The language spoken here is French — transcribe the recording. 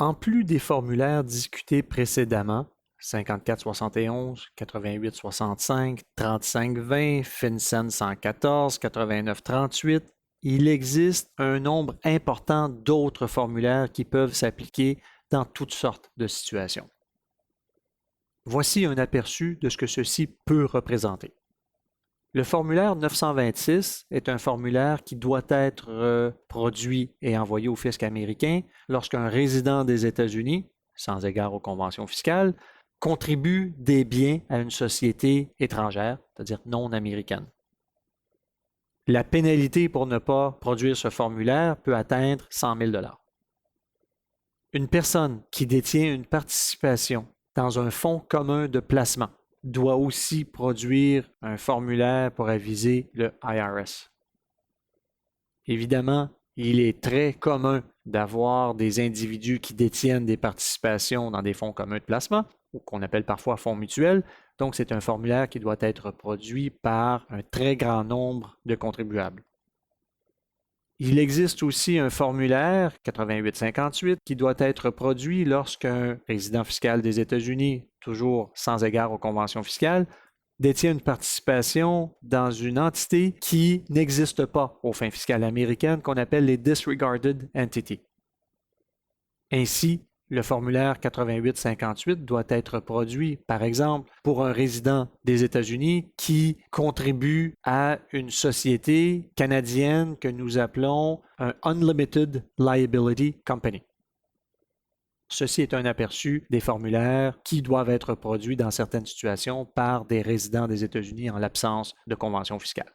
En plus des formulaires discutés précédemment, 5471, 8865, 3520, FinCEN 114, 8938, il existe un nombre important d'autres formulaires qui peuvent s'appliquer dans toutes sortes de situations. Voici un aperçu de ce que ceci peut représenter. Le formulaire 926 est un formulaire qui doit être produit et envoyé au fisc américain lorsqu'un résident des États-Unis, sans égard aux conventions fiscales, contribue des biens à une société étrangère, c'est-à-dire non américaine. La pénalité pour ne pas produire ce formulaire peut atteindre 100 000 $. Une personne qui détient une participation dans un fonds commun de placement doit aussi produire un formulaire pour aviser le IRS. Évidemment, il est très commun d'avoir des individus qui détiennent des participations dans des fonds communs de placement, ou qu'on appelle parfois fonds mutuels. Donc, c'est un formulaire qui doit être produit par un très grand nombre de contribuables. Il existe aussi un formulaire 8858 qui doit être produit lorsqu'un résident fiscal des États-Unis, toujours sans égard aux conventions fiscales, détient une participation dans une entité qui n'existe pas aux fins fiscales américaines, qu'on appelle les disregarded entities. Ainsi, le formulaire 8858 doit être produit, par exemple, pour un résident des États-Unis qui contribue à une société canadienne que nous appelons un Unlimited Liability Company. Ceci est un aperçu des formulaires qui doivent être produits dans certaines situations par des résidents des États-Unis en l'absence de convention fiscale.